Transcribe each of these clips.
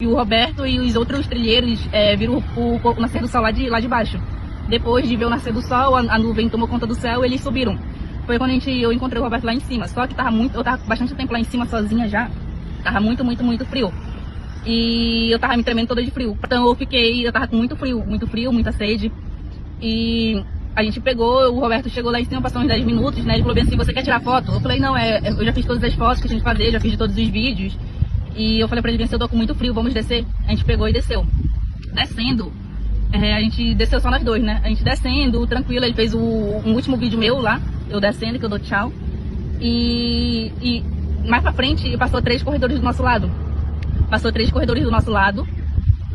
E o Roberto e os outros trilheiros viram o nascer do sol lá de baixo. Depois de ver o nascer do sol, a nuvem tomou conta do céu, eles subiram. Foi quando eu encontrei o Roberto lá em cima. Só que eu tava bastante tempo lá em cima sozinha já. Tava muito frio. E eu tava me tremendo toda de frio. Então eu tava com muito frio, muita sede. E a gente pegou, o Roberto chegou lá em cima, passou uns 10 minutos, né? Ele falou bem assim, você quer tirar foto? Eu falei, não, eu já fiz todas as fotos que a gente fazia, já fiz de todos os vídeos. E eu falei pra ele, bem assim, eu tô com muito frio, vamos descer. A gente pegou e desceu. Descendo, a gente desceu só nós dois, né? A gente descendo, tranquilo, ele fez um último vídeo meu lá, eu descendo, que eu dou tchau. E mais pra frente, passou 3 corredores do nosso lado.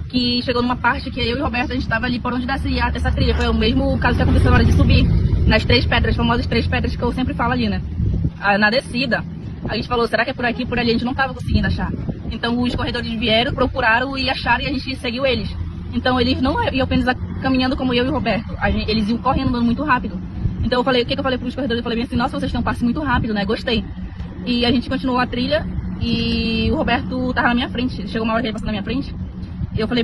Que chegou numa parte que eu e o Roberto, a gente tava ali por onde descia essa trilha. Foi o mesmo caso que aconteceu na hora de subir, nas 3 pedras, as famosas 3 pedras que eu sempre falo ali, né? Na descida, a gente falou, será que é por aqui, por ali? A gente não tava conseguindo achar. Então os corredores vieram, procuraram e acharam e a gente seguiu eles. Então eles não iam apenas caminhando como eu e o Roberto, eles iam correndo, andando muito rápido. Então eu falei, o que eu falei pros corredores? Eu falei bem assim, nossa, vocês têm um passe muito rápido, né? Gostei. E a gente continuou a trilha e o Roberto tava na minha frente. Chegou uma hora que ele passou na minha frente.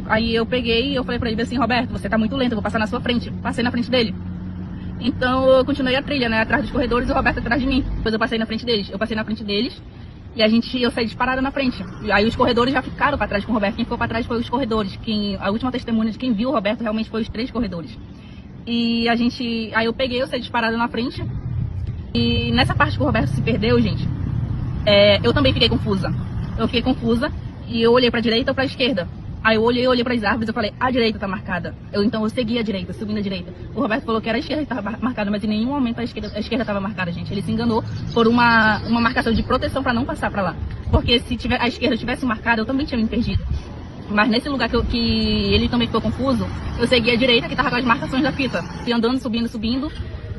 Aí eu peguei e eu falei pra ele assim, Roberto, você tá muito lento, eu vou passar na sua frente. Passei na frente dele. Então eu continuei a trilha, né, atrás dos corredores e o Roberto atrás de mim. Depois eu passei na frente deles. E eu saí disparada na frente. E aí os corredores já ficaram pra trás com o Roberto. Quem ficou pra trás foi os corredores. A última testemunha de quem viu o Roberto realmente foi os 3 corredores. E aí eu saí disparada na frente. E nessa parte que o Roberto se perdeu, gente, eu também fiquei confusa. E eu olhei pra direita ou pra esquerda. Aí eu olhei para as árvores e falei, a direita tá marcada. Então eu segui a direita, subindo a direita. O Roberto falou que era a esquerda que tava marcada, mas em nenhum momento a esquerda tava marcada, gente. Ele se enganou por uma marcação de proteção para não passar para lá. Porque se a esquerda tivesse marcada, eu também tinha me perdido. Mas nesse lugar que ele também ficou confuso, eu segui a direita, que tava com as marcações da fita. Fui andando, subindo.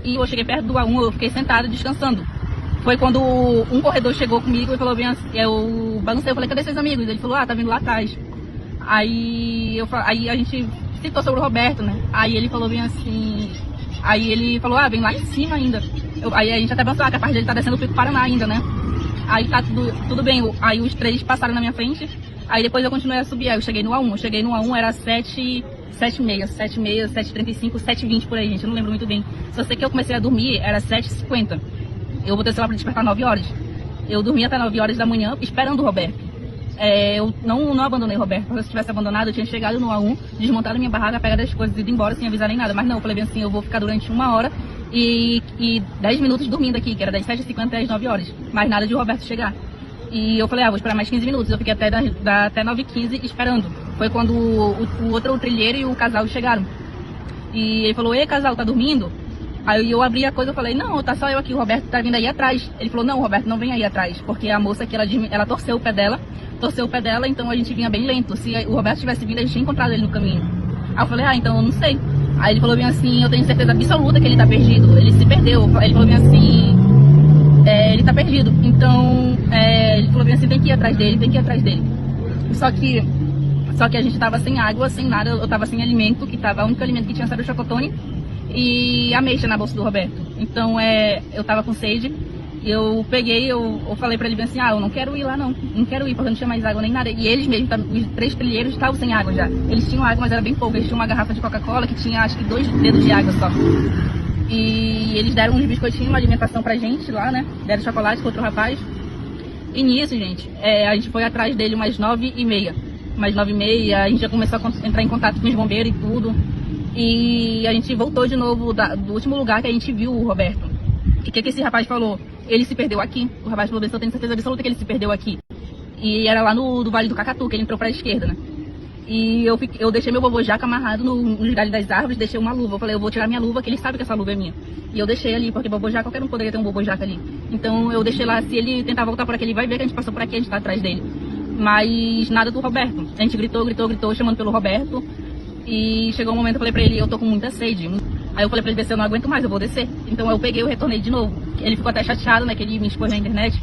E eu cheguei perto do A1, eu fiquei sentada, descansando. Foi quando um corredor chegou comigo e falou bem assim, eu balancei, eu falei, cadê seus amigos? Ele falou, tá vindo lá atrás. Aí a gente citou sobre o Roberto, né? Aí ele falou bem assim, vem lá em cima ainda. Aí a gente até pensou, capaz de ele tá descendo o Pico Paraná ainda, né? Aí tá tudo bem, aí os 3 passaram na minha frente, aí depois eu continuei a subir, aí eu cheguei no A1, era 7h30, 7h35, 7h20 por aí, gente, eu não lembro muito bem. Só sei que eu comecei a dormir, era 7h50. Eu botei o celular pra despertar 9 horas. Eu dormi até 9 horas da manhã esperando o Roberto. Eu não abandonei o Roberto, porque se eu tivesse abandonado, eu tinha chegado no A1, desmontado minha barraca, pegado as coisas e ido embora sem avisar nem nada. Mas não, eu falei bem assim, eu vou ficar durante 1 hora e 10 minutos dormindo aqui, que era das 7h50 até as 9 horas. Mais nada de o Roberto chegar. E eu falei, vou esperar mais 15 minutos. Eu fiquei até 9h15 esperando. Foi quando o outro trilheiro e o casal chegaram. E ele falou, ei casal, tá dormindo? Aí eu abri a coisa e falei, não, tá só eu aqui, o Roberto tá vindo aí atrás. Ele falou, não, o Roberto não vem aí atrás, porque a moça aqui, ela torceu o pé dela, então a gente vinha bem lento. Se o Roberto tivesse vindo, a gente tinha encontrado ele no caminho. Aí eu falei, então eu não sei. Aí ele falou bem assim, eu tenho certeza absoluta que ele tá perdido, ele se perdeu. Ele falou bem assim, ele tá perdido. Então, ele falou bem assim, tem que ir atrás dele. Só que a gente tava sem água, sem nada, eu tava sem alimento, o único alimento que tinha era o chocotone e ameixa na bolsa do Roberto. Então eu tava com sede, eu falei pra ele bem assim, eu não quero ir lá não quero ir porque não tinha mais água nem nada. E eles mesmos, os 3 trilheiros estavam sem água já. Eles tinham água, mas era bem pouco, eles tinham uma garrafa de Coca-Cola que tinha acho que 2 dedos de água só. E eles deram uns biscoitinhos, uma alimentação pra gente lá, né, deram chocolate com outro rapaz. E nisso, gente, a gente foi atrás dele umas 9h30, a gente já começou a entrar em contato com os bombeiros e tudo. E a gente voltou de novo do último lugar que a gente viu o Roberto. O que esse rapaz falou? Ele se perdeu aqui. O rapaz falou, eu tenho certeza absoluta que ele se perdeu aqui. E era lá no Vale do Cacatu, que ele entrou pra esquerda, né? E eu deixei meu bobojaca amarrado nos galhos das árvores, deixei uma luva. Eu falei, eu vou tirar minha luva, que ele sabe que essa luva é minha. E eu deixei ali, porque bobojaca, qualquer um poderia ter um bobojaca ali. Então eu deixei lá, se ele tentar voltar por aqui, ele vai ver que a gente passou por aqui, a gente tá atrás dele. Mas nada do Roberto. A gente gritou, chamando pelo Roberto. E chegou um momento, eu falei pra ele, eu tô com muita sede. Aí eu falei pra ele descer, eu não aguento mais, eu vou descer. Então eu peguei e retornei de novo. Ele ficou até chateado, né, que ele me expôs na internet.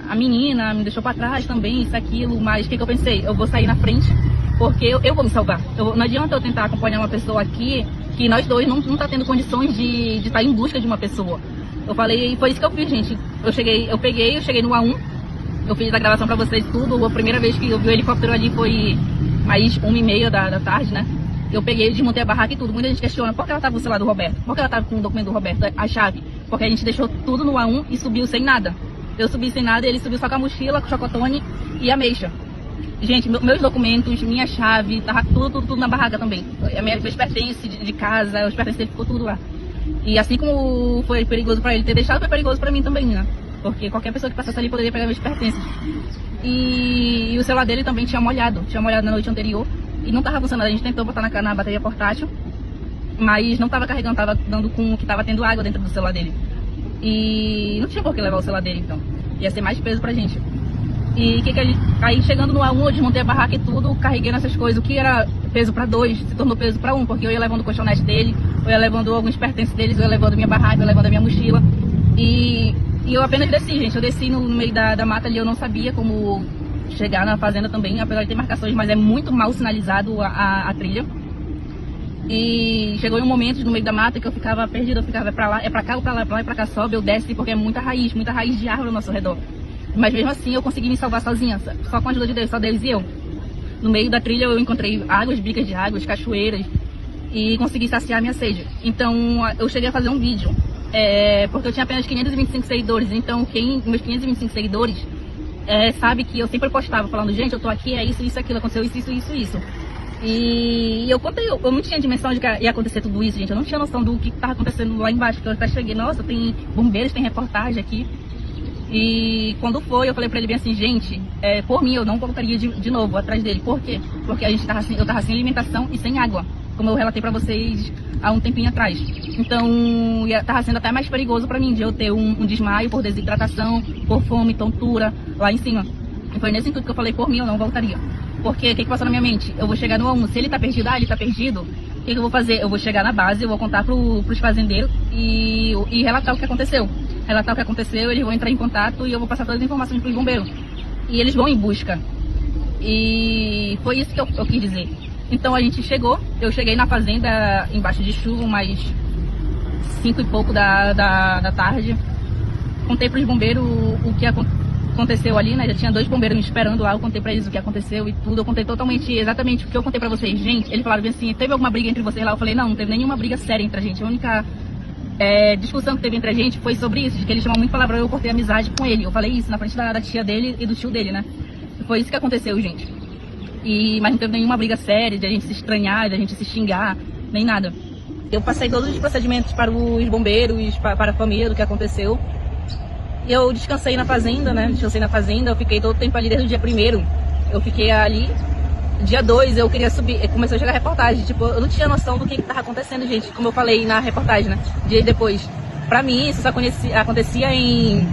A menina me deixou pra trás também, isso, aquilo. Mas o que eu pensei? Eu vou sair na frente, porque eu vou me salvar. Não adianta eu tentar acompanhar uma pessoa aqui, que nós dois não tá tendo condições de estar em busca de uma pessoa. Eu falei, e foi isso que eu fiz, gente. Eu cheguei no A1, Eu fiz a gravação pra vocês tudo. A primeira vez que eu vi o helicóptero ali foi mais 1h30 da tarde, né? Eu peguei, desmontei a barraca e tudo. Muita gente questiona por que ela tava com o celular do Roberto, por que ela tava com o documento do Roberto, a chave. Porque a gente deixou tudo no A1 e subiu sem nada. Eu subi sem nada e ele subiu só com a mochila, com o chocotone e a meixa. Gente, meus documentos, minha chave, tava tudo na barraca também. Meus pertences de casa, os pertences dele ficou tudo lá. E assim como foi perigoso pra ele ter deixado, foi perigoso pra mim também, né? Porque qualquer pessoa que passasse ali poderia pegar meus pertences. E o celular dele também tinha molhado na noite anterior. E não tava funcionando. A gente tentou botar na bateria portátil, mas não tava carregando, tava dando com que tava tendo água dentro do celular dele. E não tinha por que levar o celular dele, então. Ia ser mais peso pra gente. E aí chegando no A1, eu desmontei a barraca e tudo, carreguei nessas coisas. O que era peso pra 2 se tornou peso pra 1, porque eu ia levando o colchonete dele, eu ia levando alguns pertences deles, eu ia levando minha barraca, eu ia levando a minha mochila. E eu apenas desci, gente. Eu desci no meio da mata ali, eu não sabia como chegar na fazenda também, apesar de ter marcações, mas é muito mal sinalizado a trilha. E chegou em um momento no meio da mata que eu ficava perdida, eu ficava pra lá, é pra cá, ou pra lá, é pra cá, sobe, eu desce, porque é muita raiz de árvore ao nosso redor. Mas mesmo assim eu consegui me salvar sozinha, só com a ajuda de Deus, só Deus e eu. No meio da trilha eu encontrei águas, bicas de águas, cachoeiras, e consegui saciar minha sede. Então eu cheguei a fazer um vídeo, porque eu tinha apenas 525 seguidores, então meus 525 seguidores sabe que eu sempre postava falando, gente, eu tô aqui, é isso, aquilo, aconteceu isso. E eu contei, eu não tinha dimensão de que ia acontecer tudo isso, gente. Eu não tinha noção do que estava acontecendo lá embaixo, porque eu até cheguei, nossa, tem bombeiros, tem reportagem aqui. E quando foi, eu falei pra ele bem assim, gente, por mim eu não voltaria de novo atrás dele. Por quê? Porque eu tava sem alimentação e sem água, como eu relatei pra vocês há um tempinho atrás. Então, tava sendo até mais perigoso pra mim de eu ter um desmaio por desidratação, por fome, tontura, lá em cima. E foi nesse intuito que eu falei, por mim eu não voltaria. Porque o que passou na minha mente? Eu vou chegar no A1, se ele tá perdido, ele tá perdido, o que eu vou fazer? Eu vou chegar na base, eu vou contar pros fazendeiros e relatar o que aconteceu. Relatar o que aconteceu, eles vão entrar em contato e eu vou passar todas as informações pros bombeiros. E eles vão em busca. E foi isso que eu quis dizer. Então a gente chegou, eu cheguei na fazenda embaixo de chuva, umas 5 e pouco da tarde. Contei pros bombeiros o que aconteceu ali, né? Já tinha 2 bombeiros me esperando lá, eu contei pra eles o que aconteceu e tudo. Eu contei exatamente o que eu contei pra vocês. Gente, eles falaram bem assim, teve alguma briga entre vocês lá? Eu falei, não teve nenhuma briga séria entre a gente. A única discussão que teve entre a gente foi sobre isso, de que ele chamou muito palavrão e eu cortei amizade com ele. Eu falei isso na frente da tia dele e do tio dele, né? E foi isso que aconteceu, gente. Mas não teve nenhuma briga séria, de a gente se estranhar, de a gente se xingar, nem nada. Eu passei todos os procedimentos para os bombeiros, para a família do que aconteceu. Eu descansei na fazenda, né? Eu fiquei todo o tempo ali desde o dia 1º. Eu fiquei ali. Dia 2 eu queria subir, começou a chegar reportagem, tipo, eu não tinha noção do que estava acontecendo, gente, como eu falei na reportagem, né? Dias depois. Pra mim, isso só acontecia em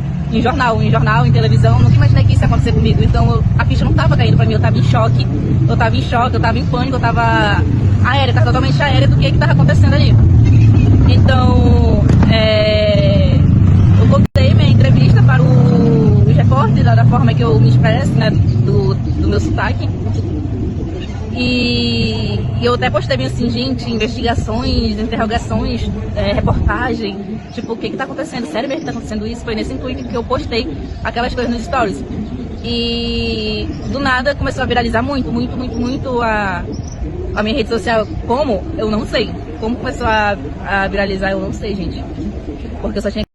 jornal, em televisão, nunca imaginei que isso ia acontecer comigo. Então a ficha não tava caindo pra mim, eu tava em choque, eu tava em pânico, eu tava totalmente aérea do que tava acontecendo ali. Então, eu voltei minha entrevista para os repórteres, da forma que eu me expresso, né, do meu sotaque. E eu até postei bem assim, gente, investigações, interrogações, reportagem, tipo, o que tá acontecendo? Sério mesmo que tá acontecendo isso? Foi nesse intuito que eu postei aquelas coisas nos stories. E do nada começou a viralizar muito a minha rede social. Como? Eu não sei. Como começou a viralizar, eu não sei, gente. Porque eu só tinha